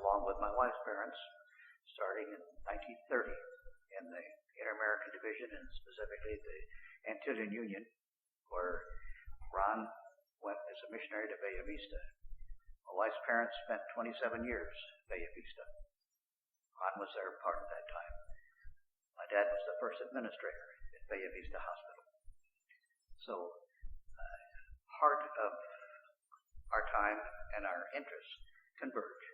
along with my wife's parents, starting in 1930 in the Inter-American Division, and specifically the Antillean Union, where Ron went as a missionary to Bella Vista. My wife's parents spent 27 years at Bella Vista. Ron was there part of that time. My dad was the first administrator at Bella Vista Hospital. So, part of our time and our interests converge.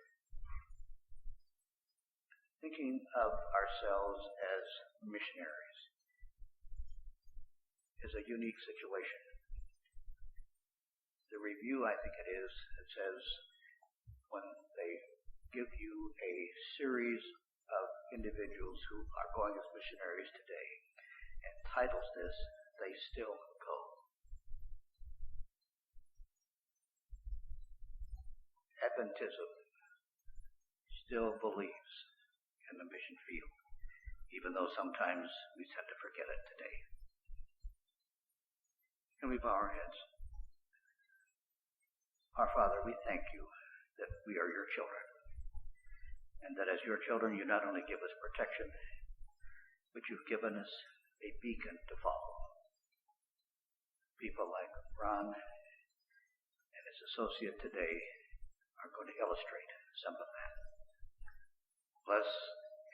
Thinking of ourselves as missionaries is a unique situation. The review, I think it is, it says when they give you a series of individuals who are going as missionaries today, and titles this, They Still Go. Adventism still believes in the mission field, even though sometimes we tend to forget it today. Can we bow our heads? Our Father, we thank you that we are your children, and that as your children you not only give us protection, but you've given us a beacon to follow. People like Ron and his associate today are going to illustrate some of that. Bless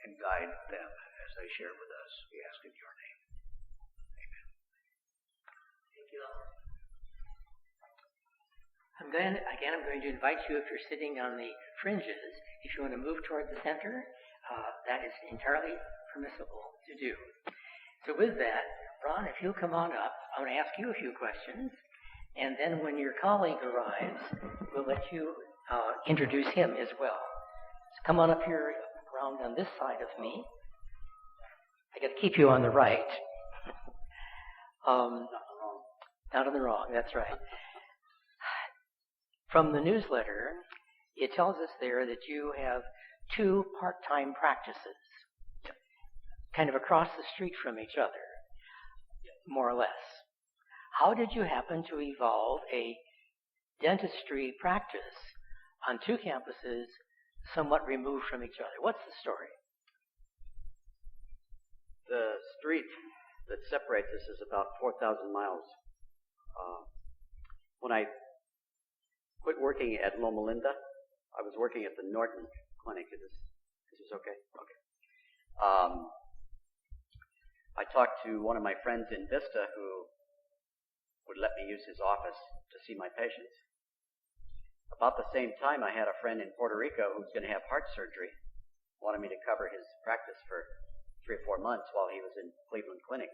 and guide them as they share with us. We ask in your name. Amen. Thank you, Lord. I'm going to invite you, if you're sitting on the fringes, if you want to move toward the center, that is entirely permissible to do. So with that, Ron, if you'll come on up, I want to ask you a few questions, and then when your colleague arrives, we'll let you introduce him as well. So come on up here around on this side of me. I got to keep you on the right. Not on the wrong, that's right. From the newsletter, it tells us there that you have 2 part-time practices, kind of across the street from each other, more or less. How did you happen to evolve a dentistry practice on 2 campuses somewhat removed from each other? What's the story? The street that separates us is about 4,000 miles. When I quit working at Loma Linda, I was working at the Norton Clinic. Is this okay? Okay. I talked to one of my friends in Vista who would let me use his office to see my patients. About the same time, I had a friend in Puerto Rico who was going to have heart surgery, wanted me to cover his practice for 3 or 4 months while he was in Cleveland Clinic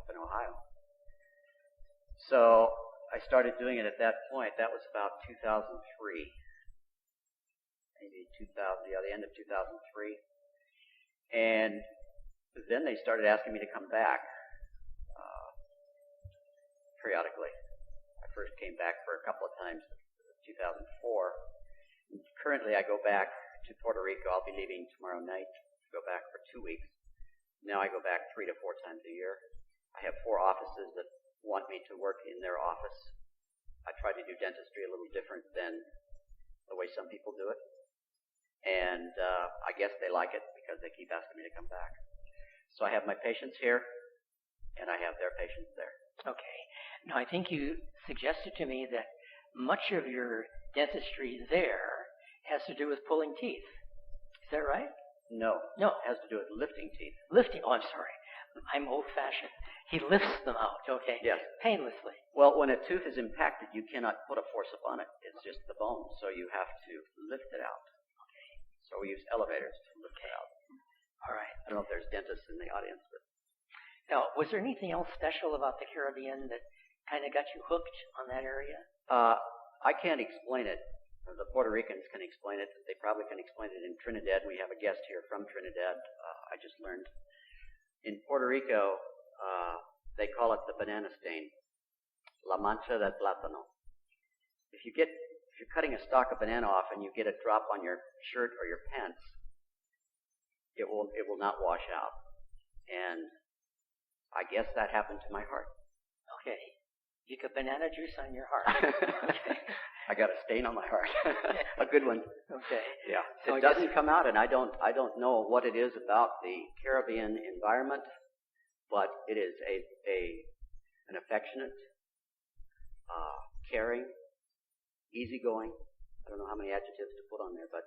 up in Ohio. So I started doing it at that point. That was about 2003. Maybe the end of 2003. And then they started asking me to come back periodically. I first came back for a couple of times in 2004. Currently, I go back to Puerto Rico. I'll be leaving tomorrow night to go back for 2 weeks. Now I go back 3 to 4 times a year. I have 4 offices that want me to work in their office. I try to do dentistry a little different than the way some people do it. And I guess they like it because they keep asking me to come back. So I have my patients here, and I have their patients there. Okay. Now, I think you suggested to me that much of your dentistry there has to do with pulling teeth. Is that right? No. No. It has to do with lifting teeth. Lifting? Oh, I'm sorry. I'm old-fashioned. He lifts them out, okay? Yes. Painlessly. Well, when a tooth is impacted, you cannot put a force upon it. It's just the bone, so you have to lift it out. Okay. So we use elevators to lift it out. All right. I don't know if there's dentists in the audience, but... Now, was there anything else special about the Caribbean that kind of got you hooked on that area? I can't explain it. The Puerto Ricans can explain it. They probably can explain it in Trinidad. We have a guest here from Trinidad. I just learned. In Puerto Rico, they call it the banana stain, la mancha del plátano. If you're cutting a stalk of banana off and you get a drop on your shirt or your pants, it will not wash out. And I guess that happened to my heart. Okay. You got banana juice on your heart. Okay. I got a stain on my heart. A good one. Okay. Yeah. So it doesn't come out, and I don't know what it is about the Caribbean environment, but it is an affectionate, caring, easygoing. I don't know how many adjectives to put on there, but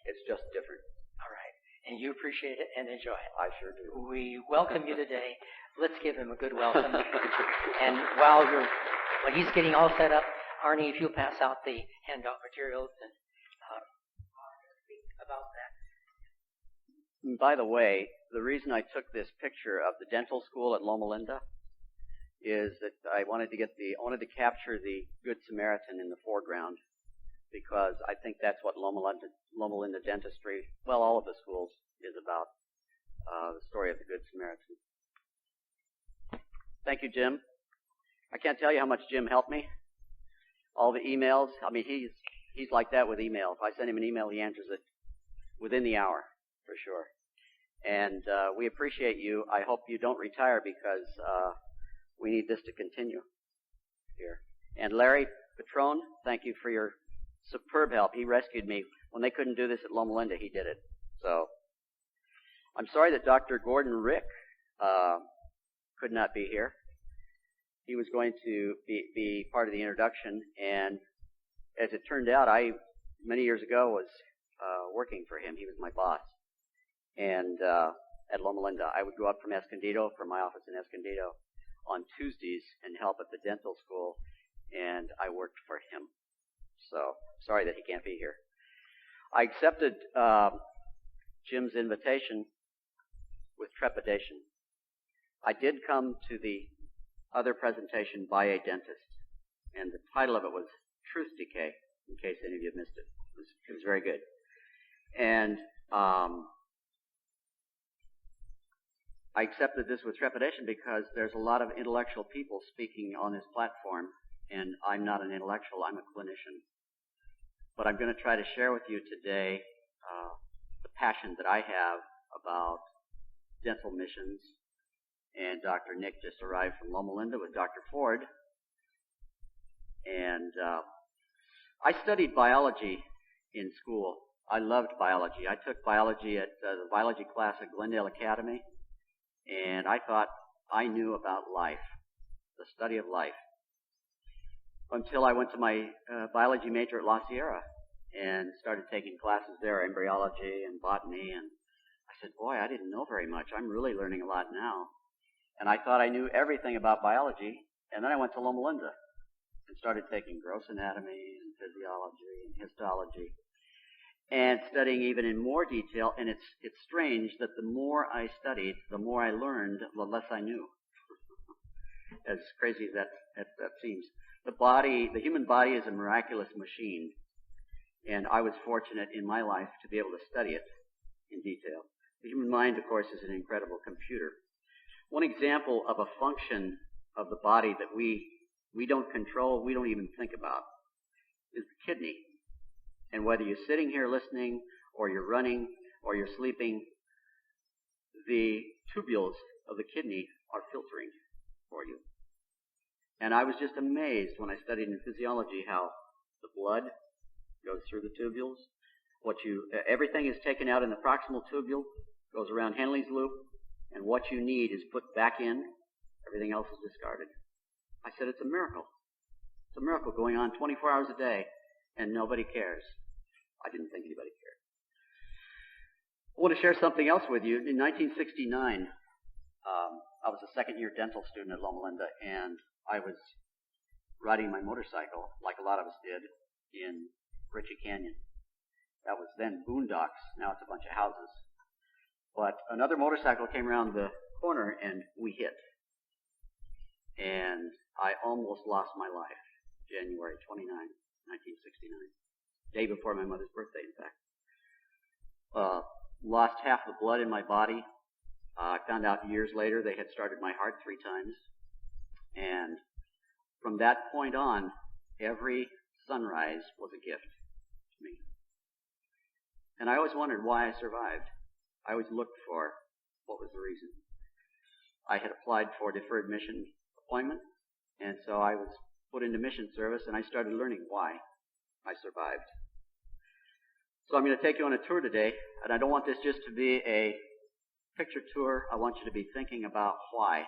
it's just different. All right. And you appreciate it and enjoy it. I sure do. We welcome you today. Let's give him a good welcome. And while he's getting all set up, Arnie, if you'll pass out the handout materials and speak about that. And by the way, the reason I took this picture of the dental school at Loma Linda is that I wanted to capture the Good Samaritan in the foreground, because I think that's what Loma Linda Dentistry, well, all of the schools, is about, the story of the Good Samaritan. Thank you, Jim. I can't tell you how much Jim helped me. All the emails, I mean, he's like that with email. If I send him an email, he answers it within the hour, for sure. And we appreciate you. I hope you don't retire, because we need this to continue here. And Larry Petrone, thank you for your superb help. He rescued me. When they couldn't do this at Loma Linda, he did it. So I'm sorry that Dr. Gordon Rick could not be here. He was going to be part of the introduction, and as it turned out, I, many years ago, was working for him. He was my boss. And at Loma Linda, I would go up from Escondido, from my office in Escondido, on Tuesdays and help at the dental school, and I worked for him. So, sorry that he can't be here. I accepted Jim's invitation with trepidation. I did come to the other presentation by a dentist, and the title of it was Truth Decay, in case any of you missed it. It was very good. And I accepted this with trepidation because there's a lot of intellectual people speaking on this platform, and I'm not an intellectual, I'm a clinician. But I'm going to try to share with you today the passion that I have about dental missions. And Dr. Nick just arrived from Loma Linda with Dr. Ford. And I studied biology in school. I loved biology. I took biology at the biology class at Glendale Academy, and I thought I knew about life, the study of life, until I went to my biology major at La Sierra and started taking classes there, embryology and botany, and I said, boy, I didn't know very much. I'm really learning a lot now. And I thought I knew everything about biology, and then I went to Loma Linda and started taking gross anatomy and physiology and histology and studying even in more detail. And it's strange that the more I studied, the more I learned, the less I knew. As crazy as that seems. The human body is a miraculous machine, and I was fortunate in my life to be able to study it in detail. The human mind, of course, is an incredible computer. One example of a function of the body that we don't control, we don't even think about, is the kidney. And whether you're sitting here listening, or you're running, or you're sleeping, the tubules of the kidney are filtering for you. And I was just amazed when I studied in physiology how the blood goes through the tubules. Everything is taken out in the proximal tubule, goes around Henle's loop, and what you need is put back in. Everything else is discarded. I said, it's a miracle. It's a miracle going on 24 hours a day, and nobody cares. I didn't think anybody cared. I want to share something else with you. In 1969, I was a second-year dental student at Loma Linda, and I was riding my motorcycle, like a lot of us did, in Ritchie Canyon. That was then boondocks. Now it's a bunch of houses. But another motorcycle came around the corner, and we hit. And I almost lost my life, January 29, 1969. Day before my mother's birthday, in fact. Lost half the blood in my body. I found out years later they had started my heart 3 times. And from that point on, every sunrise was a gift to me. And I always wondered why I survived. I always looked for what was the reason. I had applied for deferred mission appointment, and so I was put into mission service, and I started learning why. I survived. So I'm going to take you on a tour today, and I don't want this just to be a picture tour. I want you to be thinking about why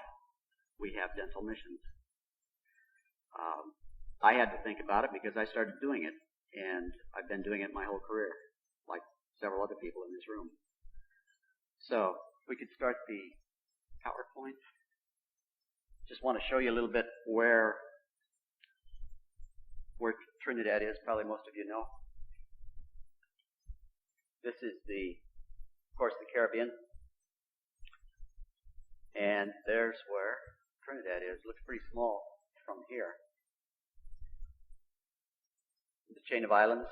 we have dental missions. I had to think about it because I started doing it, and I've been doing it my whole career, like several other people in this room. So we could start the PowerPoint. Just want to show you a little bit where Trinidad is. Probably most of you know. This is of course, the Caribbean. And there's where Trinidad is. Looks pretty small from here. The chain of islands.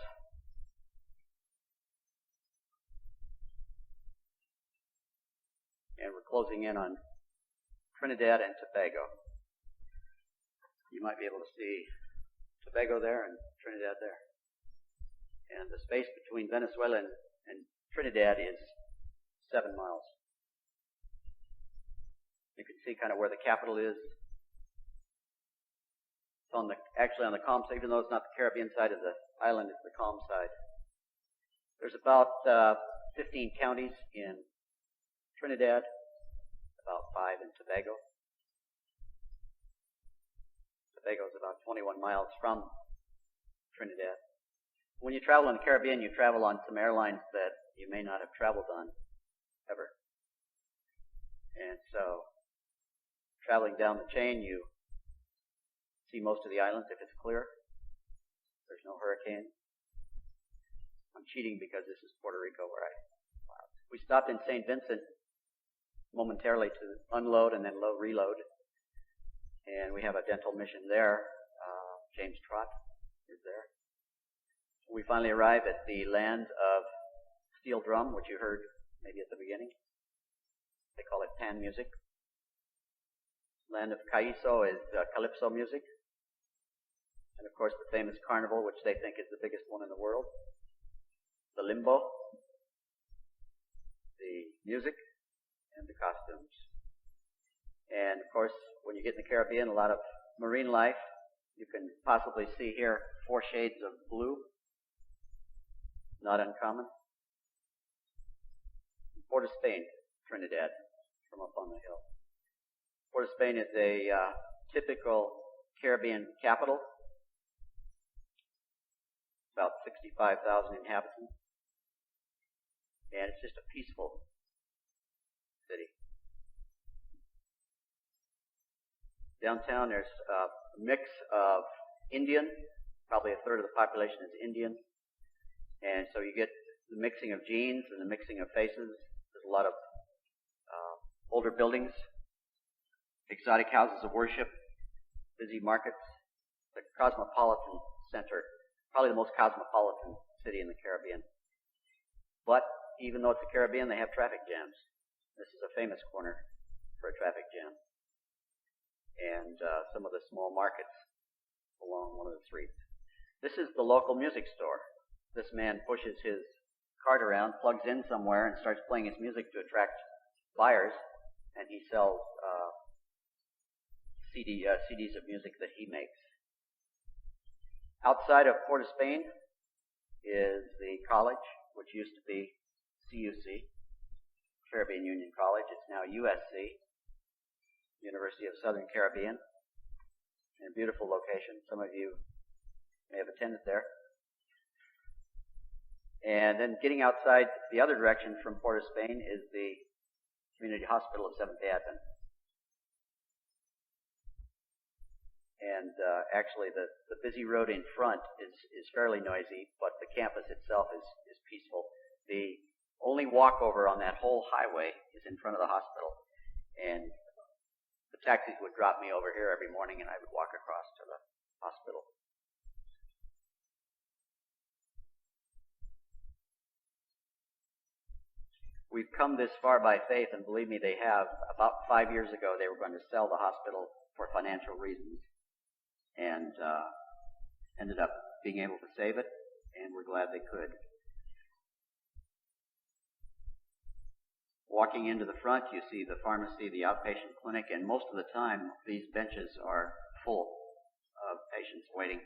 And we're closing in on Trinidad and Tobago. You might be able to see Tobago there and Trinidad there. And the space between Venezuela and Trinidad is 7 miles. You can see kind of where the capital is. It's actually on the calm side, even though it's not the Caribbean side of the island, it's the calm side. There's about 15 counties in Trinidad, about 5 in Tobago. Tobago is about 21 miles from Trinidad. When you travel in the Caribbean, you travel on some airlines that you may not have traveled on ever. And so, traveling down the chain, you see most of the islands if it's clear. There's no hurricane. I'm cheating because this is Puerto Rico where we stopped in St. Vincent momentarily to unload and then reload. And we have a dental mission there. James Trott is there. We finally arrive at the land of steel drum, which you heard maybe at the beginning. They call it pan music. Land of Caiso is calypso music. And of course the famous carnival, which they think is the biggest one in the world. The limbo, the music, and the costumes. And of course, when you get in the Caribbean, a lot of marine life. You can possibly see here 4 shades of blue. Not uncommon. Port of Spain, Trinidad, from up on the hill. Port of Spain is a typical Caribbean capital. About 65,000 inhabitants. And it's just a peaceful city. Downtown there's a mix of Indian, probably a third of the population is Indian. And so you get the mixing of genes and the mixing of faces. There's a lot of older buildings, exotic houses of worship, busy markets, the cosmopolitan center, probably the most cosmopolitan city in the Caribbean. But even though it's the Caribbean, they have traffic jams. This is a famous corner for a traffic jam. And some of the small markets along one of the streets. This is the local music store. This man pushes his cart around, plugs in somewhere, and starts playing his music to attract buyers. And he sells CDs of music that he makes. Outside of Port of Spain is the college, which used to be CUC, Caribbean Union College. It's now USC, University of Southern Caribbean. In a beautiful location. Some of you may have attended there. And then getting outside the other direction from Port of Spain is the Community Hospital of Seventh-day Advent. And actually the busy road in front is fairly noisy, but the campus itself is peaceful. The only walkover on that whole highway is in front of the hospital. And the taxis would drop me over here every morning and I would walk across to the hospital. We've come this far by faith, and believe me, they have. About 5 years ago, they were going to sell the hospital for financial reasons, and ended up being able to save it, and we're glad they could. Walking into the front, you see the pharmacy, the outpatient clinic, and most of the time, these benches are full of patients waiting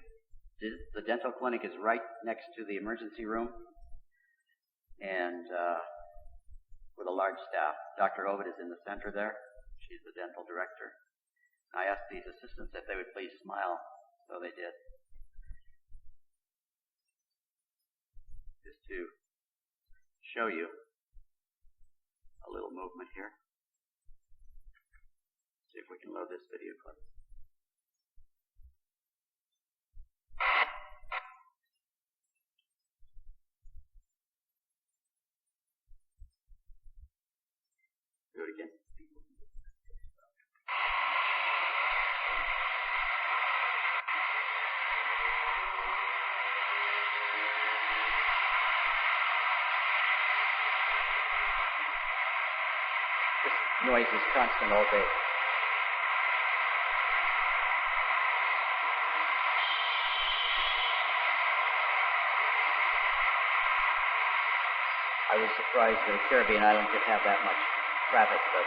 The dental clinic is right next to the emergency room, and with a large staff. Dr. Ovid is in the center there. She's the dental director. I asked these assistants if they would please smile, so they did. Just to show you a little movement here. See if we can load this video clip. Do it again. This noise is constant all day. I was surprised that a Caribbean island could have that much traffic, but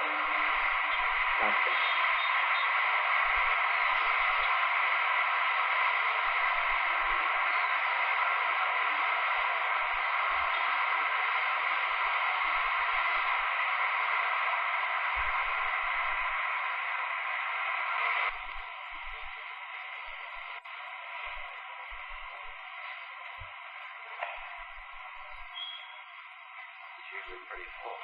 constant. It's usually pretty full.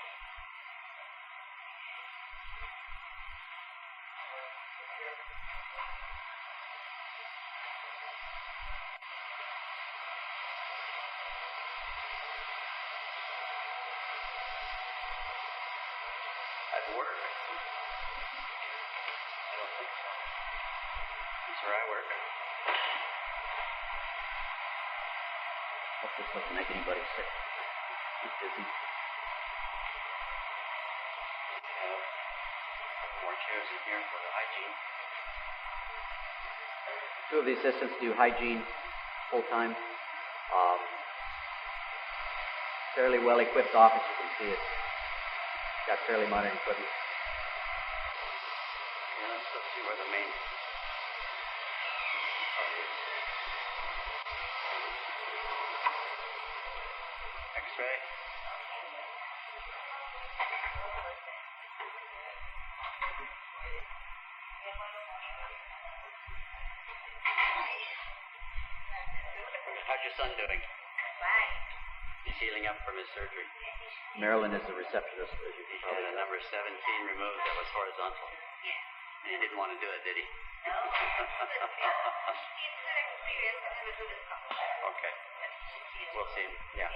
At work? I don't think so. That's where I work. Hope this doesn't make anybody sick. He's busy. More chairs in here for the hygiene. Two of the assistants do hygiene full time. Fairly well equipped office, you can see it. Got fairly modern equipment. Yeah, let's see where the main part is. X-ray. How's your son doing? Fine. He's healing up from his surgery. Marilyn is the receptionist. He had a number 17 removed that was horizontal. Yeah. And he didn't want to do it, did he? No. Okay. We'll see him. Yeah.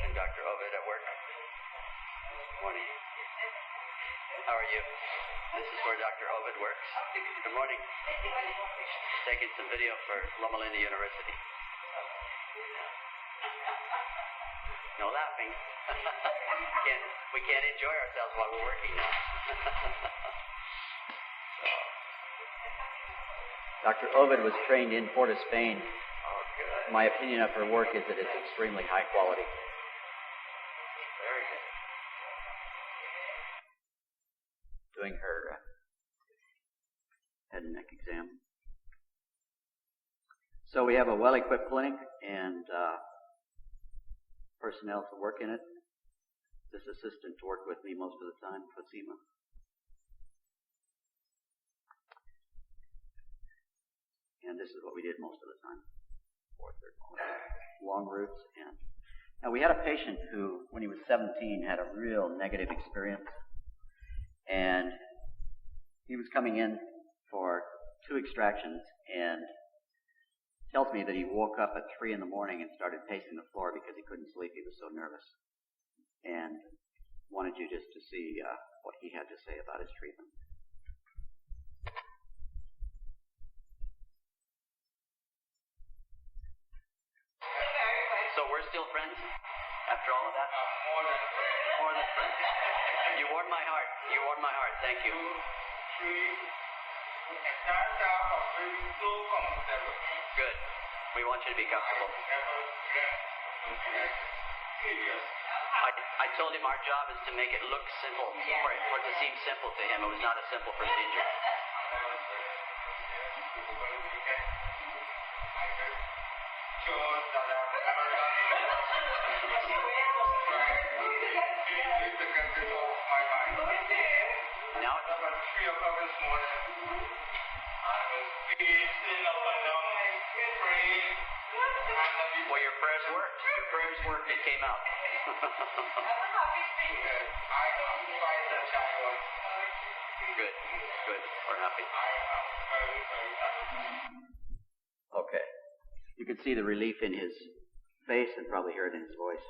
And Dr. Ovid at work. Morning. How are you? This is where Dr. Ovid works. Good morning. Taking some video for Loma Linda University. No laughing. We can't enjoy ourselves while we're working now. Dr. Ovid was trained in Port of Spain. Oh, good. My opinion of her work is that it's extremely high quality. Very good. Doing her head and neck exam. So we have a well-equipped clinic and personnel to work in it. This assistant worked with me most of the time, Fatima. And this is what we did most of the time. Long routes. And now we had a patient who, when he was 17, had a real negative experience. And he was coming in for 2 extractions and tells me that he woke up at 3 in the morning and started pacing the floor because he couldn't sleep. He was so nervous. And wanted you just to see what he had to say about his treatment. So we're still friends after all of that? More than friends. You warmed my heart. You warmed my heart. Thank you. Good. We want you to be comfortable. I told him our job is to make it look simple, for it to seem simple to him. It was not a simple procedure. Well, your prayers worked. Your prayers worked. It came out. Good. Good. We're happy. Okay. You could see the relief in his face and probably hear it in his voice.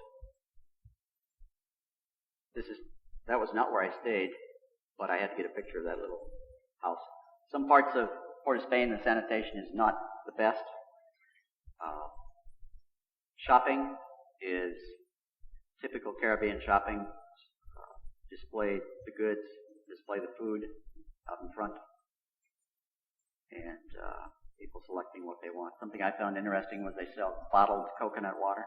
That was not where I stayed, but I had to get a picture of that little house. Some parts of Port of Spain, the sanitation is not the best. Shopping is typical Caribbean shopping. Display the goods, display the food out in front, and people selecting what they want. Something I found interesting was they sell bottled coconut water.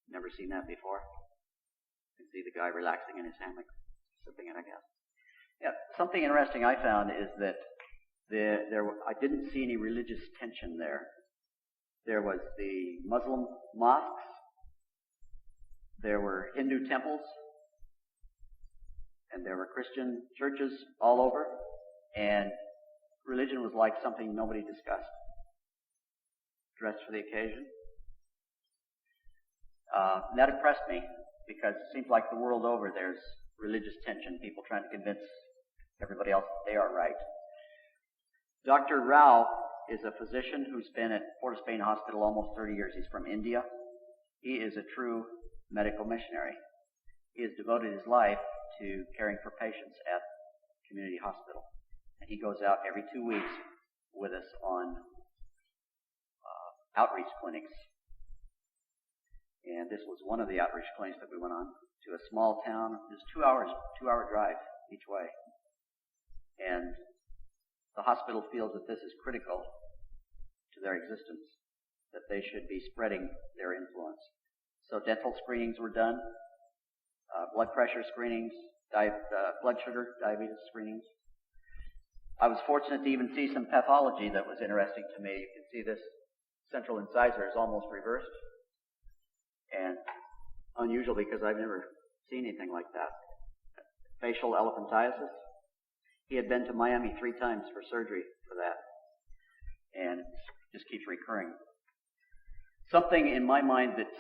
Never seen that before. You can see the guy relaxing in his hammock, sipping it, I guess. Yeah, something interesting I found is that I didn't see any religious tension there. There was the Muslim mosques. There were Hindu temples. And there were Christian churches all over. And religion was like something nobody discussed. Dressed for the occasion. And that impressed me because it seems like the world over there's religious tension, people trying to convince everybody else that they are right. Dr. Rao is a physician who's been at Port of Spain Hospital almost 30 years. He's from India. He is a true medical missionary. He has devoted his life to caring for patients at community hospital. And he goes out every 2 weeks with us on outreach clinics. And this was one of the outreach clinics that we went on to a small town. It was 2-hour drive each way. And the hospital feels that this is critical to their existence, that they should be spreading their influence. So dental screenings were done, blood pressure screenings, blood sugar, diabetes screenings. I was fortunate to even see some pathology that was interesting to me. You can see this central incisor is almost reversed, and unusual because I've never seen anything like that. Facial elephantiasis. He had been to Miami 3 times for surgery for that, and it just keeps recurring. Something in my mind that's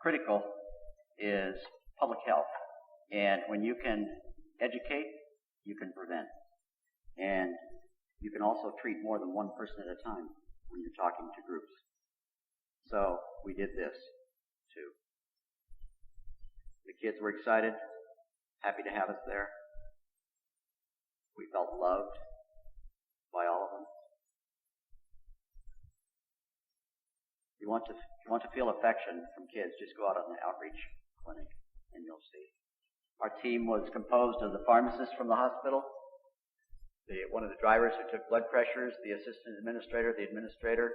critical is public health. And when you can educate, you can prevent. And you can also treat more than one person at a time when you're talking to groups. So we did this too. The kids were excited, happy to have us there. We felt loved by all of them. If you want to feel affection from kids, just go out on the outreach clinic and you'll see. Our team was composed of the pharmacist from the hospital, one of the drivers who took blood pressures, the assistant administrator, the administrator,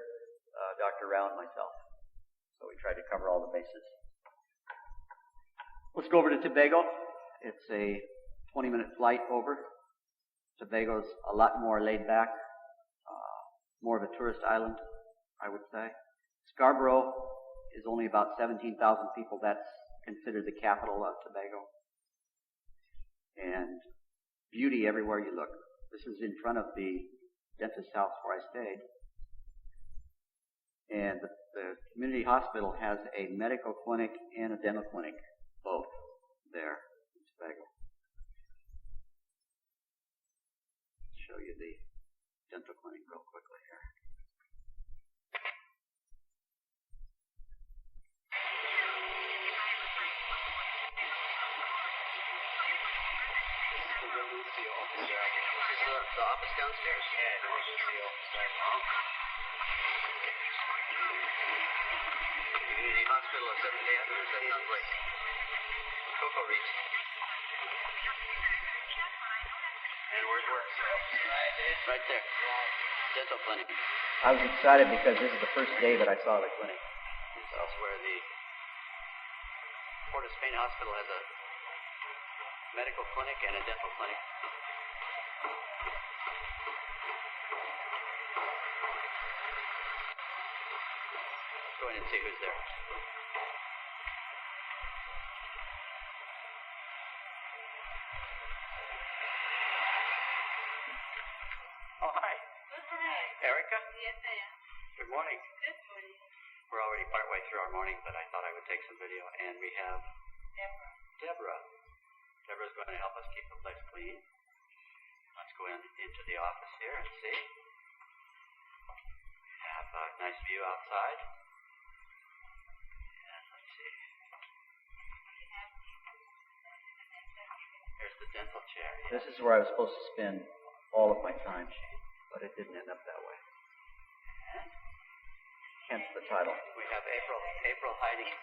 Dr. Rao, and myself. So we tried to cover all the bases. Let's go over to Tobago. It's a 20-minute flight over. Tobago's a lot more laid back, more of a tourist island, I would say. Scarborough is only about 17,000 people. That's considered the capital of Tobago. And beauty everywhere you look. This is in front of the dentist's house where I stayed. And the community hospital has a medical clinic and a dental clinic, both there in Tobago. Show you the dental clinic real quickly here. The office downstairs? Yeah, the community hospital of Seventh-day Adventist, that sounds like Cocoa Reach. And where's work? Right there. Dental clinic. I was excited because this is the first day that I saw the clinic. This is elsewhere. The Port of Spain Hospital has a medical clinic and a dental clinic. Let's go in and see who's there. Rebecca? Yes, I am. Good morning. Good morning. We're already partway through our morning, but I thought I would take some video. And we have Deborah. Deborah's going to help us keep the place clean. Let's go into the office here and see. We have a nice view outside. And let's see. Here's the dental chair. Yeah. This is where I was supposed to spend all of my time, but it didn't end up that way. And hence the title. We have April hiding. Hi,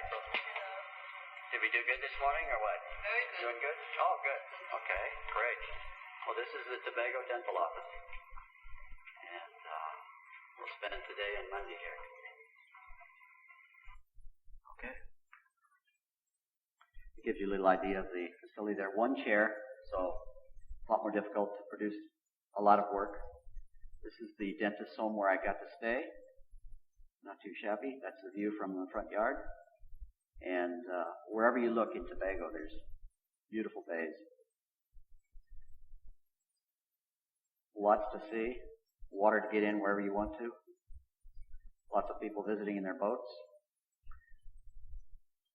April. Did we do good this morning or what? Very good. Doing good? Oh, good. Okay, great. Well, this is the Tobago dental office. And we'll spend today and Monday here. Okay. It gives you a little idea of the facility there. One chair, so a lot more difficult to produce a lot of work. This is the dentist's home where I got to stay. Not too shabby. That's the view from the front yard. And wherever you look in Tobago, there's beautiful bays. Lots to see. Water to get in wherever you want to. Lots of people visiting in their boats.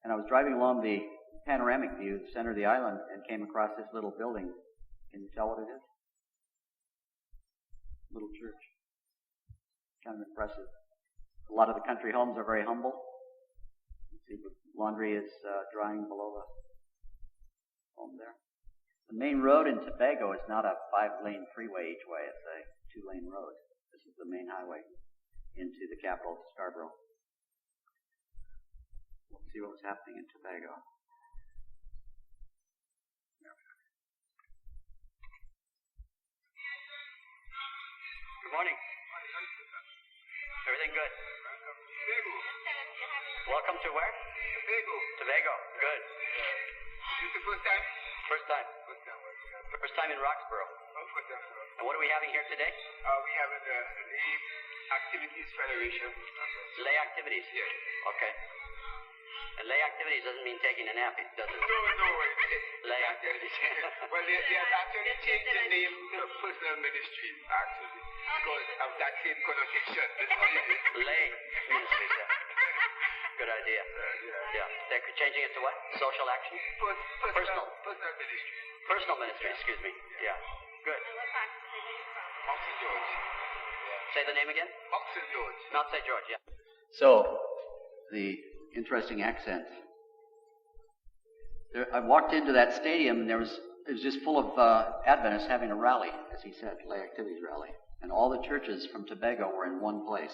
And I was driving along the panoramic view, the center of the island, and came across this little building. Can you tell what it is? Little church. Kind of impressive. A lot of the country homes are very humble. You see the laundry is drying below the home there. The main road in Tobago is not a 5-lane freeway each way. It's a 2-lane road. This is the main highway into the capital, Scarborough. Let's see what's happening in Tobago. Good morning. Everything good? Welcome to where? Tobago. Good. Is this the first time? First time. First time in Roxborough. And what are we having here today? We have the Lay Activities Federation. Lay activities. Yes. Okay. And lay activities doesn't mean taking a nap, does it? No. Lay activities. Well, they have actually changed the name to personal ministry, actually, because of that same connotation. Lay ministries. Good idea. Yeah. They're changing it to what? Social action? Personal ministry. Personal ministry, excuse me. Yeah. Good. Mount St. George. Say the name again? Mount St. George. Mount St. George, yeah. So, the interesting accent. I walked into that stadium and it was just full of Adventists having a rally, as he said, lay activities rally. And all the churches from Tobago were in one place.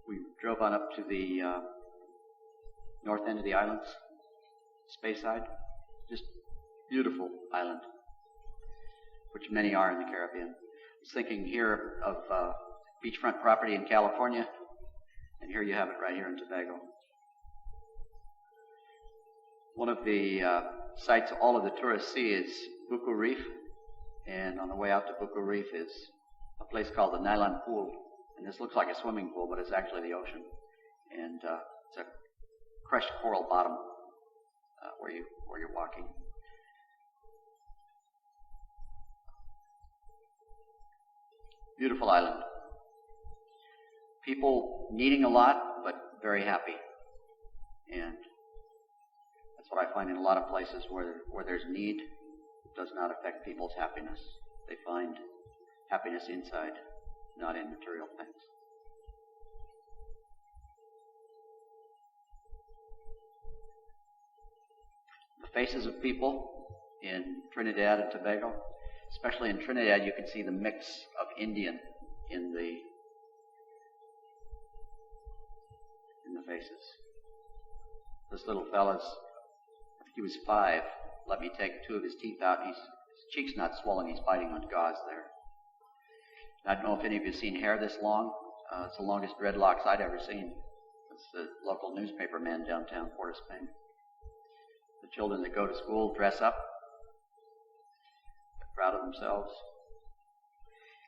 We drove on up to the north end of the island, Speyside. Just beautiful island, which many are in the Caribbean. I was thinking here of beachfront property in California, and here you have it right here in Tobago. One of the sights all of the tourists see is Buku Reef, and on the way out to Buku Reef is a place called the Nylon Pool. And this looks like a swimming pool, but it's actually the ocean. And it's a crushed coral bottom where you're walking. Beautiful island. People needing a lot, but very happy. And that's what I find in a lot of places where there's need. It does not affect people's happiness. They find happiness inside, not in material things. The faces of people in Trinidad and Tobago, especially in Trinidad, you can see the mix of Indian in the faces. This little fella's, I think he was 5, let me take 2 of his teeth out. His cheek's not swollen, he's biting on gauze there. I don't know if any of you have seen hair this long. It's the longest dreadlocks I'd ever seen. It's the local newspaper man downtown Port of Spain. The children that go to school dress up. They're proud of themselves.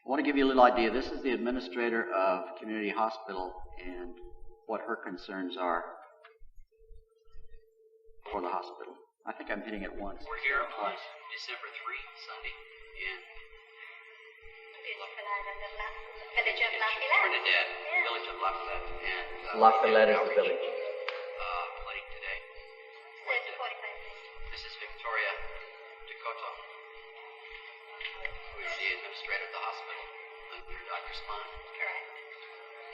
I want to give you a little idea. This is the administrator of Community Hospital and what her concerns are for the hospital. I think I'm hitting it once. We're here on December 3, Sunday, in Village of Lafayette. Trinidad, village of Lafayette. And Lafayette is the outreach, village. clinic today. This is Victoria Dakota, who is the administrator of the hospital under Dr. Spahn. Correct.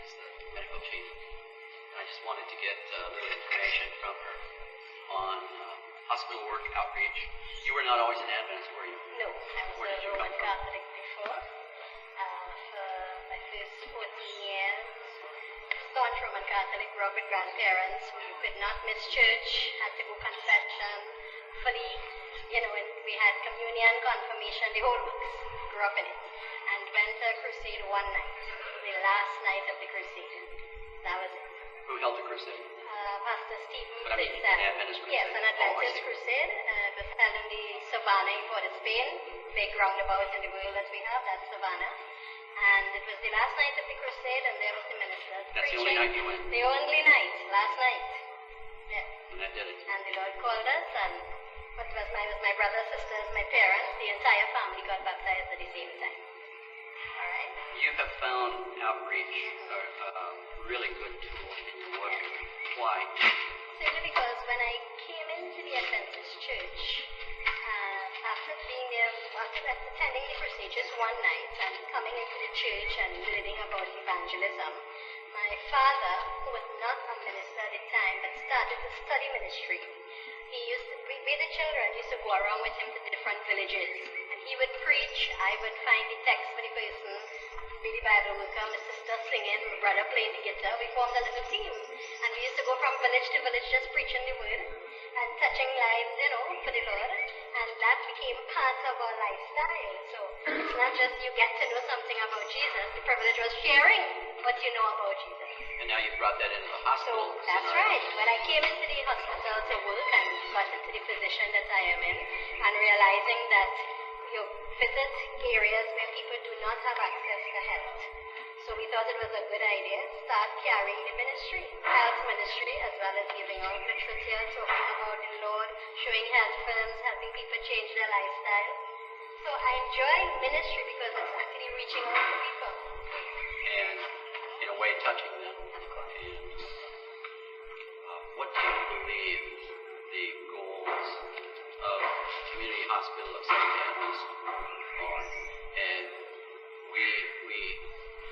He's the medical chief. And I just wanted to get a little information from her on hospital work outreach. You were not always an Adventist, were you? No, I was Where did a you come Roman from? Catholic before. For my first 14 years, staunch Roman Catholic, grew up with grandparents who could not miss church, had to go confession fully, and we had communion, confirmation, the whole works. Grew up in it. And went to a crusade one night, the last night of the crusade. That was it. Who held the crusade? Pastor Stephen But I mean, Fritz. an Adventist crusade? Yes, an Oh, I Adventist see. crusade. It was held in the Savannah in Port of Spain, big roundabout in the world that we have, that's Savannah. And it was the last night of the crusade, and there was the minister That's the preaching. only night you went? The only night, last night. Yes. And that did it. And the Lord called us, and what was my brothers, sisters, my parents, the entire family got baptized at the same time. All right? You have found outreach a really good tool in your work. Why? Simply because when I came into the Adventist church, after being there, after attending the procedures one night and coming into the church and learning about evangelism, my father, who was not a minister at the time but started the study ministry, he used to, we the children used to go around with him to different villages, and he would preach. I would find the text for the person, be the Bible worker, my sister singing, my brother playing the guitar. We formed a little team, and we used to go from village to village just preaching the word and touching lives, for the Lord, and that became part of our lifestyle. So it's not just you get to know something about Jesus, the privilege was sharing what you know about Jesus. And now you've brought that into the So hospital. that's right. When I came into the hospital to work and got into the position that I am in, and realizing that you visit areas where people do not have access to health. So we thought it was a good idea to start carrying the ministry, health ministry, as well as giving out literature, talking about the Lord, showing health films, helping people change their lifestyle. So I enjoy ministry because it's actually reaching out to people. And in a way touching them. And what do you believe the goals of Community Hospital of St. Adventist are? And we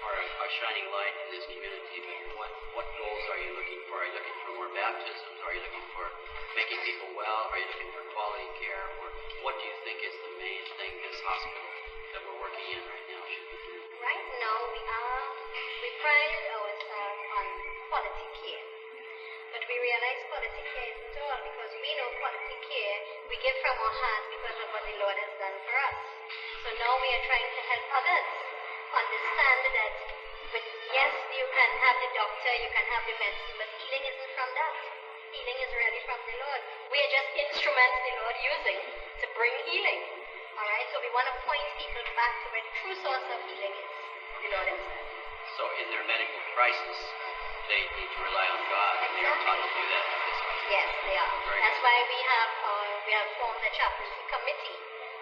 are a shining light in this community, but what goals are you looking for? Are you looking for more baptisms? Are you looking for making people well? Are you looking for quality care? Or what do you think is the main thing this hospital that we're working in right now should be doing? Right now we pride ourselves on quality care. But we realize quality care isn't all, because we know quality care we give from our heart because of what the Lord has done for us. So now we are trying to help others understand that yes, you can have the doctor, you can have the medicine, but healing isn't from that. Healing is really from the Lord. We are just instruments the Lord using to bring healing. All right, so we want to point people back to where the true source of healing is, the Lord himself. So in their medical crisis, they need to rely on God, and they are taught to do that this way. Yes, they are. Very That's good. why we have formed a chaplaincy committee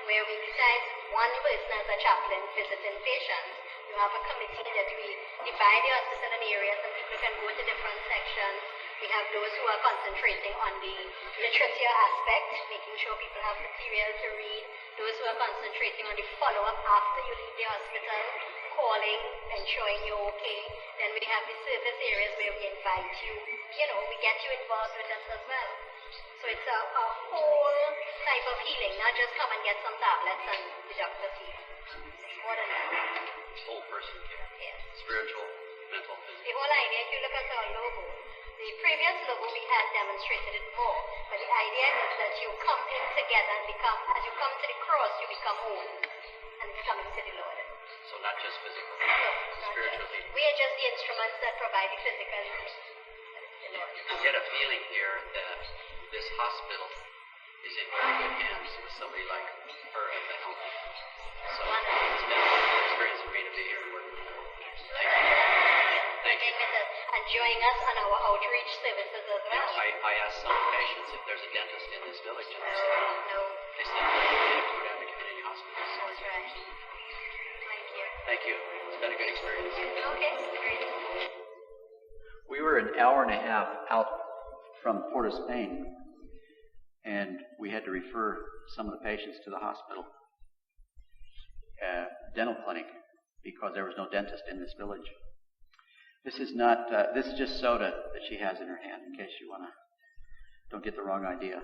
where we, besides one person as a chaplain visiting patients, we have a committee that we divide the hospital in areas and people can go to different sections. We have those who are concentrating on the literature aspect, making sure people have material to read. Those who are concentrating on the follow-up after you leave the hospital, calling, ensuring you're okay. Then we have the service areas where we invite you. We get you involved with us as well. So it's a whole type of healing, not just come and get some tablets and the doctor see you. It's more than that. Whole person care. Yes. Spiritual, mental, The physical. whole idea, if you look at our logo, the previous logo we had demonstrated it more, but the idea is that you come in together and become, as you come to the cross, you become whole, and it's coming to the Lord. So not just physical, No, not spiritual just. healing. We are just the instruments that provide the physical healing. The Lord. You get a feeling here that this hospital is in very good hands with somebody like her at the helm. So it's been a wonderful experience for me to be here and work with her. Thank you. Thank you. And join us on our outreach services as well. I asked some patients if there's a dentist in this village, and they said No. They said they have to go down to community hospital. That's right. Thank you. Thank you. It's been a good experience. Okay, great. We were an hour and a half out from Port of Spain, and we had to refer some of the patients to the hospital, dental clinic, because there was no dentist in this village. This is not, this is just soda that she has in her hand, in case you don't get the wrong idea.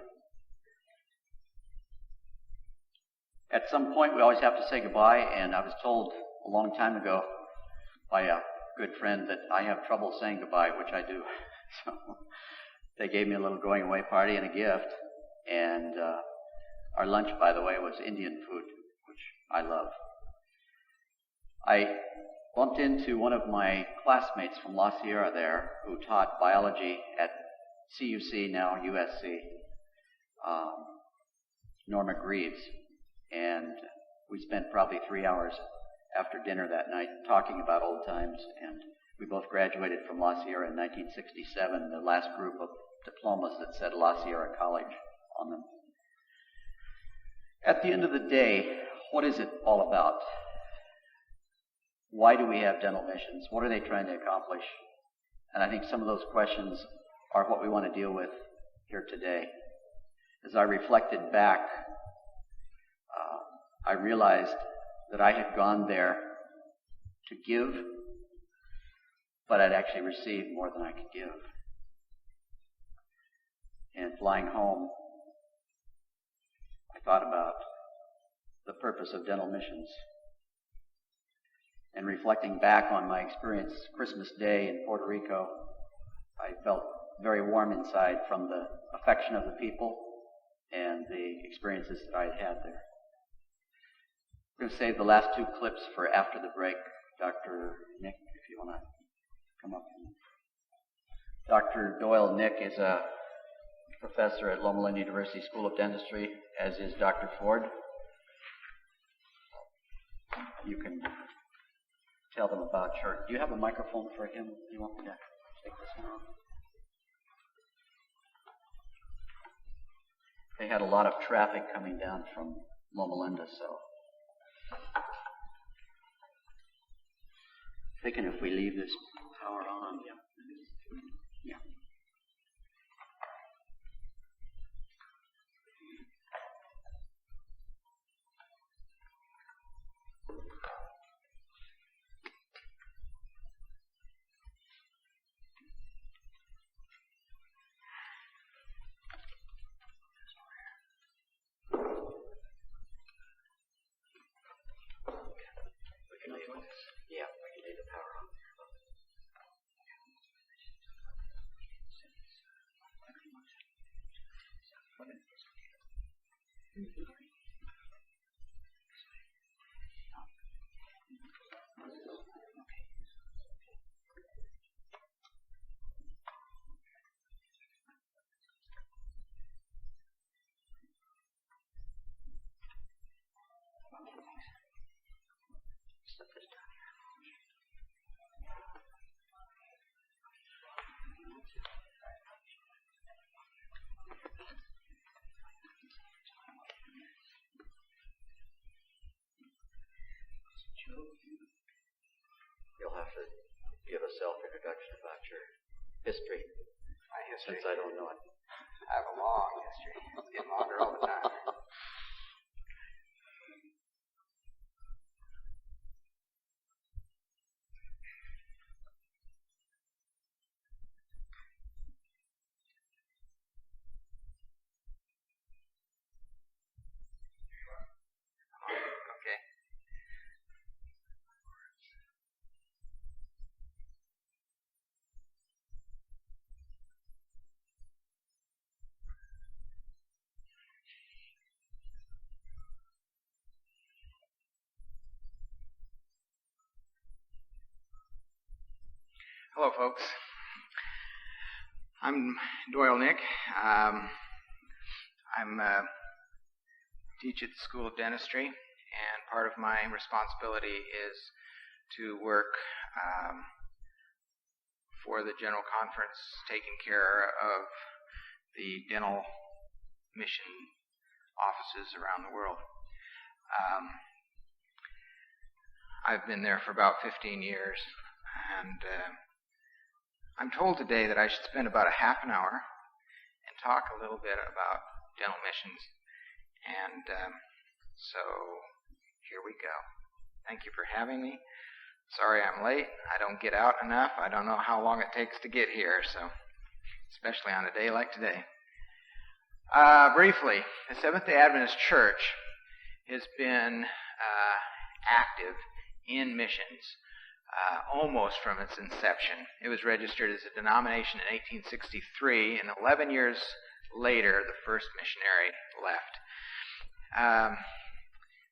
At some point, we always have to say goodbye, and I was told a long time ago by a good friend that I have trouble saying goodbye, which I do. So they gave me a little going away party and a gift, and our lunch, by the way, was Indian food, which I love. I bumped into one of my classmates from La Sierra there who taught biology at CUC, now USC, Norma Greaves. And we spent probably 3 hours after dinner that night talking about old times. And we both graduated from La Sierra in 1967, the last group of diplomas that said La Sierra College on them. At the end of the day, what is it all about? Why do we have dental missions? What are they trying to accomplish? And I think some of those questions are what we want to deal with here today. As I reflected back, I realized that I had gone there to give, but I'd actually received more than I could give. And flying home, I thought about the purpose of dental missions. And reflecting back on my experience Christmas Day in Puerto Rico, I felt very warm inside from the affection of the people and the experiences that I had had there. I'm going to save the last two clips for after the break. Dr. Nick, if you want to come up. Dr. Doyle Nick is a professor at Loma Linda University School of Dentistry, as is Dr. Ford. You can tell them about your... Do you have a microphone for him? Do you want me to take this one off? They had a lot of traffic coming down from Loma Linda, so... Thinking if we leave this power on... Yeah. Yeah, we can leave the power on. Set this down here. You'll have to give a self-introduction about your history. My history? Since I don't know it. I have a long history. It's getting longer all the time. Okay. Hello, folks. I'm Doyle Nick. I'm teach at the School of Dentistry, and part of my responsibility is to work for the General Conference, taking care of the dental mission offices around the world. I've been there for about 15 years, and I'm told today that I should spend about a half an hour and talk a little bit about dental missions. And so here we go. Thank you for having me. Sorry I'm late. I don't get out enough. I don't know how long it takes to get here, so especially on a day like today. Briefly, the Seventh-day Adventist Church has been active in missions almost from its inception. It was registered as a denomination in 1863, and 11 years later, the first missionary left.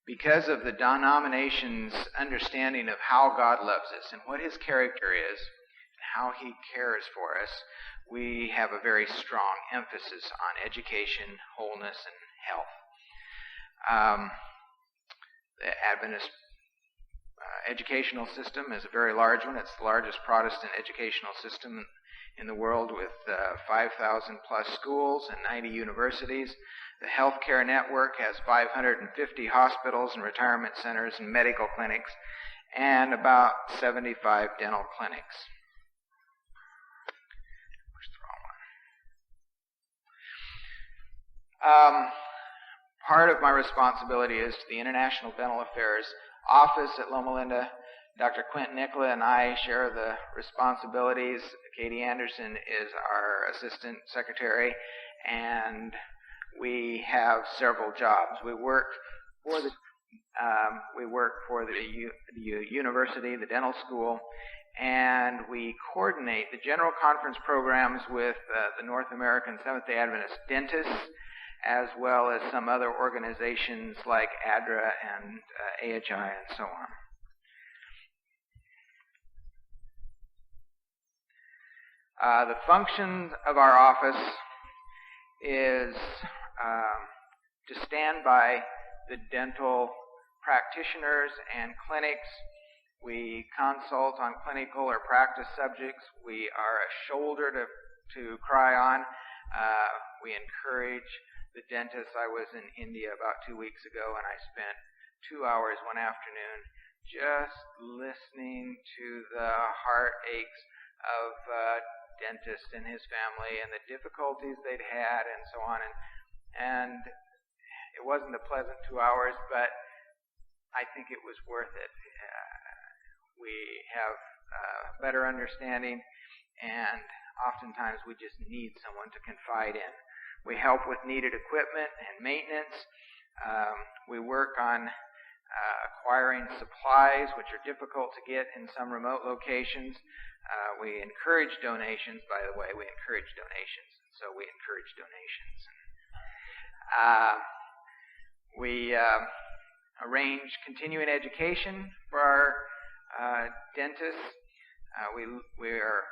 Because of the denomination's understanding of how God loves us and what His character is and how He cares for us, we have a very strong emphasis on education, wholeness, and health. The Adventist educational system is a very large one. It's the largest Protestant educational system in the world, with 5,000 plus schools and 90 universities. The healthcare network has 550 hospitals and retirement centers and medical clinics, and about 75 dental clinics. Where's the wrong one? Part of my responsibility is to the International Dental Affairs Office at Loma Linda. Dr. Quentin Nicola and I share the responsibilities. Katie Anderson is our assistant secretary, and we have several jobs. We work for the university, the dental school, and we coordinate the General Conference programs with the North American Seventh-day Adventist dentists, as well as some other organizations like ADRA and AHI and so on. The function of our office is to stand by the dental practitioners and clinics. We consult on clinical or practice subjects. We are a shoulder to cry on. We encourage the dentists. I was in India about 2 weeks ago, and I spent 2 hours one afternoon just listening to the heartaches of dentist and his family and the difficulties they'd had and so on. And it wasn't a pleasant 2 hours, but I think it was worth it. We have better understanding, and oftentimes we just need someone to confide in. We help with needed equipment and maintenance. We work on acquiring supplies, which are difficult to get in some remote locations. We encourage donations, by the way. We encourage donations, so we encourage donations. We arrange continuing education for our dentists. We are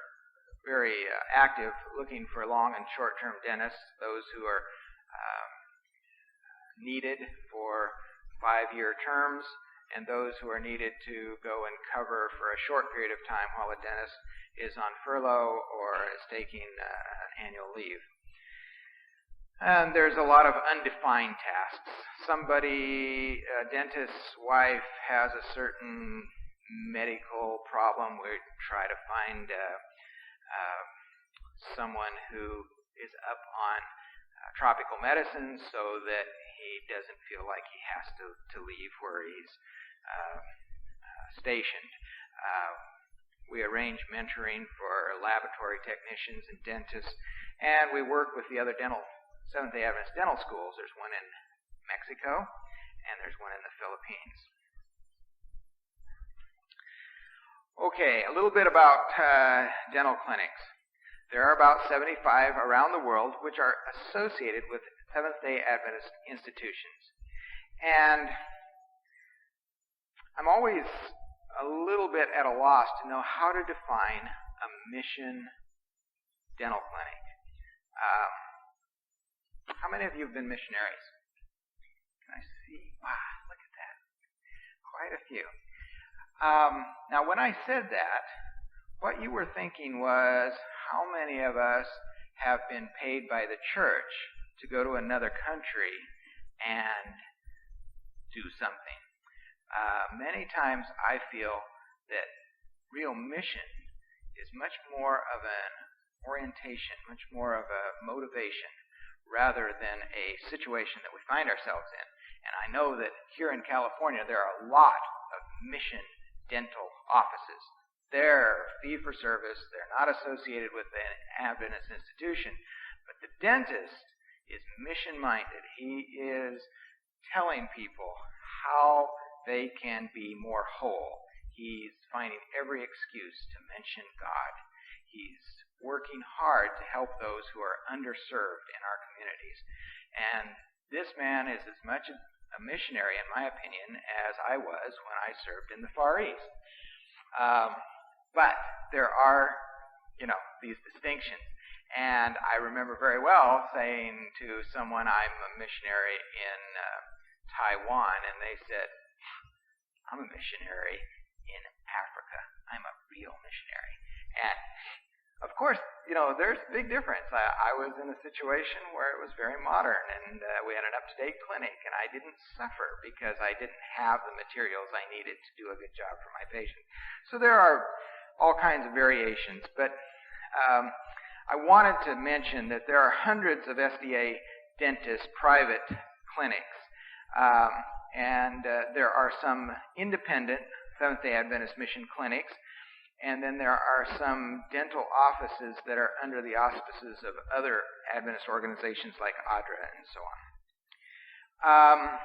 very active looking for long and short-term dentists, those who are needed for 5-year terms, and those who are needed to go and cover for a short period of time while a dentist is on furlough or is taking annual leave. And there's a lot of undefined tasks. A dentist's wife has a certain medical problem. We try to find someone who is up on tropical medicine so that he doesn't feel like he has to leave where he's stationed. We arrange mentoring for laboratory technicians and dentists, and we work with the other Seventh-day Adventist dental schools. There's one in Mexico, and there's one in the Philippines. Okay, a little bit about dental clinics. There are about 75 around the world which are associated with Seventh-day Adventist institutions. And I'm always a little bit at a loss to know how to define a mission dental clinic. How many of you have been missionaries? Can I see? Wow, look at that. Quite a few. Now, when I said that, what you were thinking was, how many of us have been paid by the church to go to another country and do something? Many times I feel that real mission is much more of an orientation, much more of a motivation, rather than a situation that we find ourselves in. And I know that here in California there are a lot of mission dental offices. They're fee-for-service. They're not associated with an Adventist institution. But the dentist is mission-minded. He is telling people how they can be more whole. He's finding every excuse to mention God. He's working hard to help those who are underserved in our communities. And this man is as much a missionary, in my opinion, as I was when I served in the Far East. But there are, these distinctions. And I remember very well saying to someone, I'm a missionary in Taiwan, and they said, I'm a missionary in Africa. I'm a real missionary. And of course, there's a big difference. I was in a situation where it was very modern, and we had an up-to-date clinic, and I didn't suffer because I didn't have the materials I needed to do a good job for my patients. So there are all kinds of variations, but I wanted to mention that there are hundreds of SDA dentist private clinics, and there are some independent Seventh-day Adventist mission clinics, and then there are some dental offices that are under the auspices of other Adventist organizations like ADRA and so on.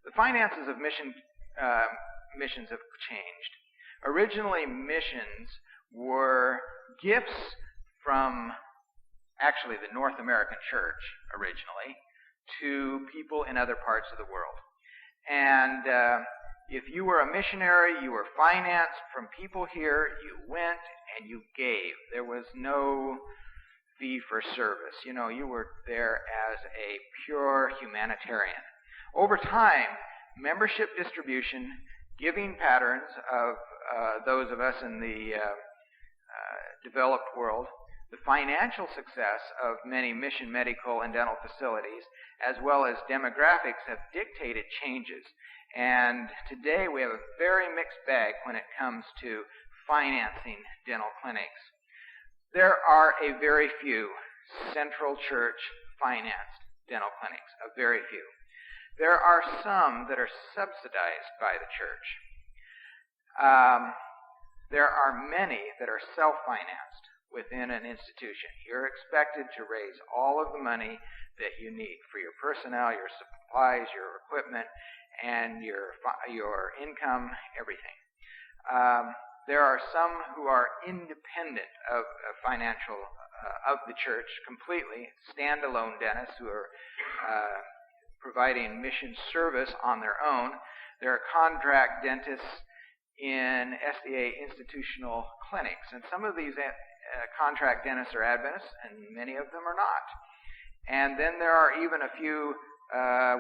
The finances of missions have changed. Originally, missions were gifts from actually the North American church originally to people in other parts of the world. And if you were a missionary, you were financed from people here, you went and you gave. There was no fee for service. You were there as a pure humanitarian. Over time, membership distribution, giving patterns of those of us in the developed world, the financial success of many mission, medical, and dental facilities, as well as demographics, have dictated changes. And today we have a very mixed bag when it comes to financing dental clinics. There are a very few central church financed dental clinics, a very few. There are some that are subsidized by the church. There are many that are self-financed within an institution. You're expected to raise all of the money that you need for your personnel, your supplies, your equipment, and your income, everything. There are some who are independent of financial of the church completely, standalone dentists who are providing mission service on their own. There are contract dentists in SDA institutional clinics, and some of these contract dentists are Adventists, and many of them are not. And then there are even a few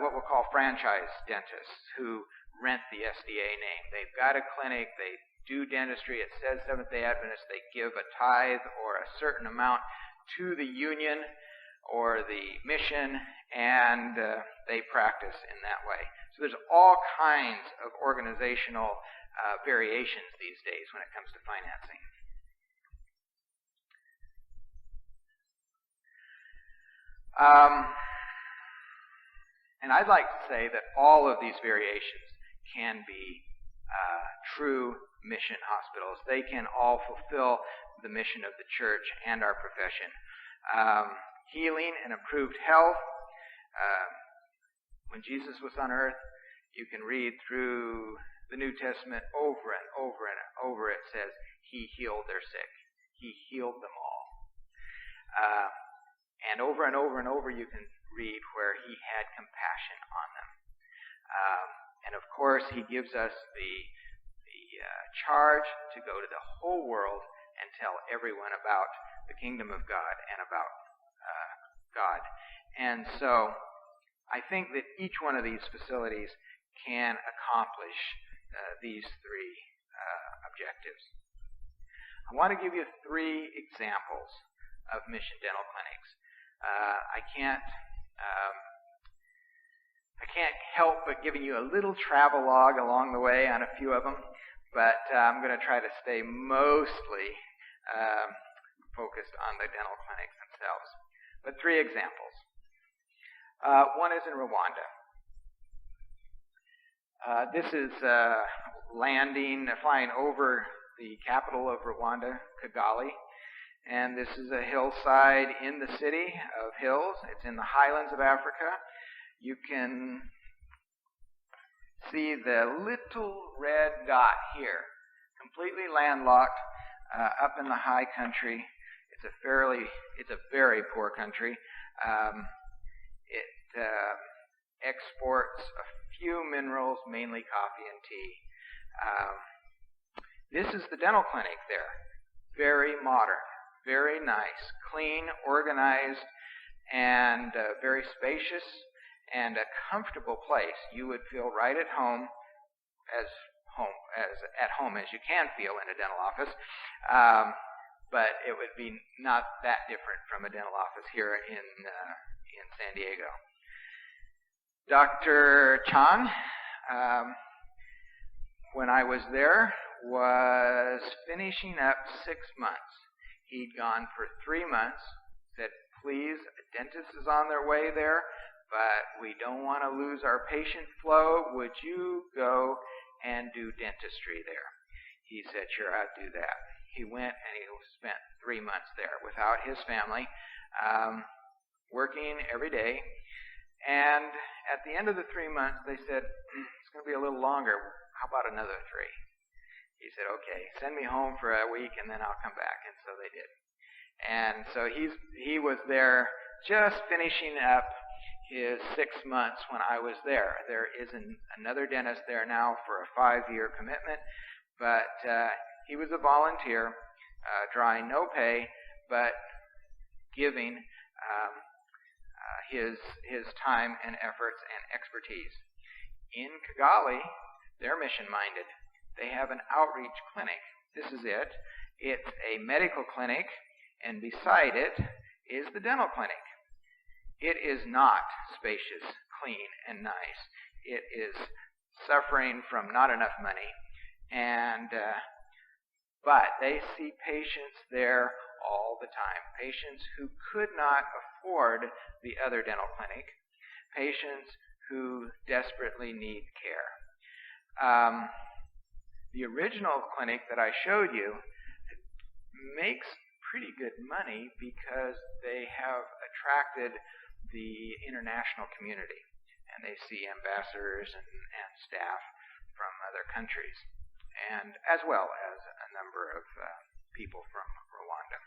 what we'll call franchise dentists who rent the SDA name. They've got a clinic, they do dentistry, it says Seventh-day Adventist, they give a tithe or a certain amount to the union or the mission, and they practice in that way. So there's all kinds of organizational variations these days when it comes to financing. And I'd like to say that all of these variations can be true mission hospitals. They can all fulfill the mission of the church and our profession. Healing and improved health. When Jesus was on earth, you can read through the New Testament over and over and over. It says he healed their sick. He healed them all. And over and over you can read where he had compassion on them. And of course, he gives us the charge to go to the whole world and tell everyone about the kingdom of God and about God. And so I think that each one of these facilities can accomplish these three objectives. I want to give you 3 examples of mission dental clinics. I can't help but giving you a little travelogue along the way on a few of them, but I'm going to try to stay mostly focused on the dental clinics themselves. But 3 examples. One is in Rwanda. This is flying over the capital of Rwanda, Kigali. And this is a hillside in the city of hills. It's in the highlands of Africa. You can see the little red dot here, completely landlocked, up in the high country. It's a very poor country. It exports a few minerals, mainly coffee and tea. This is the dental clinic there. Very modern, very nice, clean, organized, and very spacious, and a comfortable place. You would feel right at home as you can feel in a dental office. But it would be not that different from a dental office here in San Diego. Dr. Chang, when I was there, was finishing up 6 months. He'd gone for 3 months, said, please, a dentist is on their way there, but we don't want to lose our patient flow. Would you go and do dentistry there? He said, sure, I'd do that. He went and he spent 3 months there without his family, working every day. And at the end of the 3 months, they said, it's going to be a little longer. How about another 3? He said, okay, send me home for a week and then I'll come back. And so they did. And so he was there just finishing up his 6 months when I was there. There is another dentist there now for a 5-year commitment, but he was a volunteer, drawing no pay, but giving his time and efforts and expertise. In Kigali, they're mission-minded. They have an outreach clinic. This is it. It's a medical clinic, and beside it is the dental clinic. It is not spacious, clean, and nice. It is suffering from not enough money, but they see patients there all the time. Patients who could not afford the other dental clinic. Patients who desperately need care. The original clinic that I showed you makes pretty good money because they have attracted the international community, and they see ambassadors and staff from other countries, and as well as a number of people from Rwanda.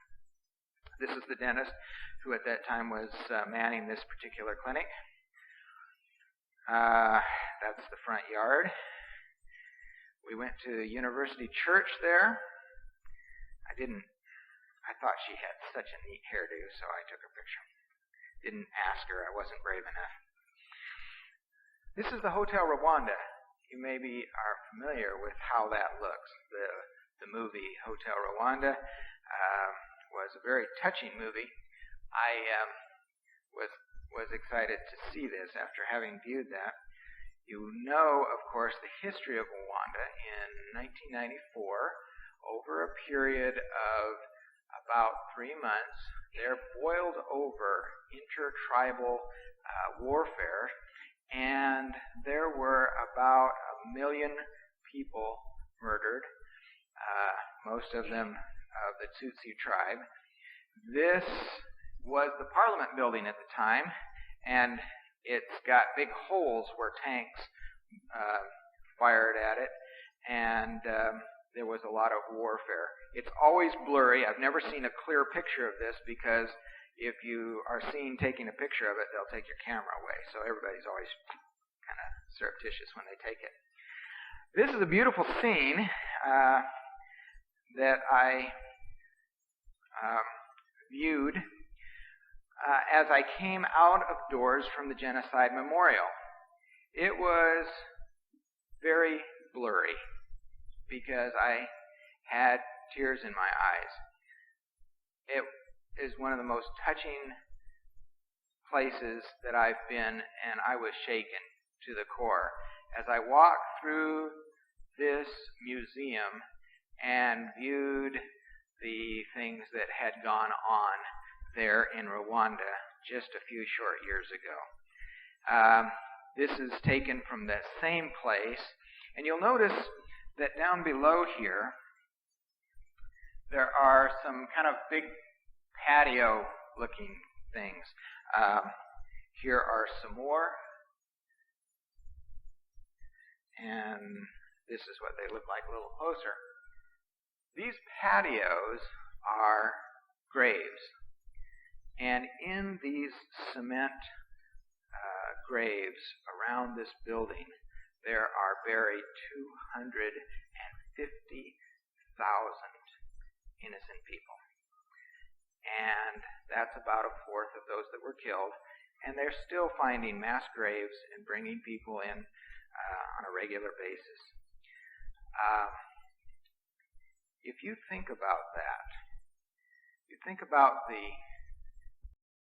This is the dentist who at that time was manning this particular clinic. That's the front yard. We went to University Church there. I thought she had such a neat hairdo, so I took a picture. Didn't ask her, I wasn't brave enough. This is the Hotel Rwanda. You maybe are familiar with how that looks. The movie Hotel Rwanda was a very touching movie. I was excited to see this after having viewed that. You know, of course, the history of Rwanda. In 1994, over a period of about 3 months, there boiled over intertribal warfare, and there were about 1 million people murdered, most of them of the Tutsi tribe. This was the Parliament building at the time, and it's got big holes where tanks fired at it, and there was a lot of warfare. It's always blurry. I've never seen a clear picture of this because if you are seen taking a picture of it, they'll take your camera away. So everybody's always kind of surreptitious when they take it. This is a beautiful scene that I viewed as I came out of doors from the Genocide Memorial. It was very blurry because I had tears in my eyes. It is one of the most touching places that I've been, and I was shaken to the core as I walked through this museum and viewed the things that had gone on there in Rwanda just a few short years ago. This is taken from that same place, and you'll notice that down below here there are some kind of big patio-looking things. Here are some more, and this is what they look like a little closer. These patios are graves, and in these cement graves around this building, there are buried 250,000 innocent people. And that's about a fourth of those that were killed. And they're still finding mass graves and bringing people in on a regular basis. If you think about that, you think about the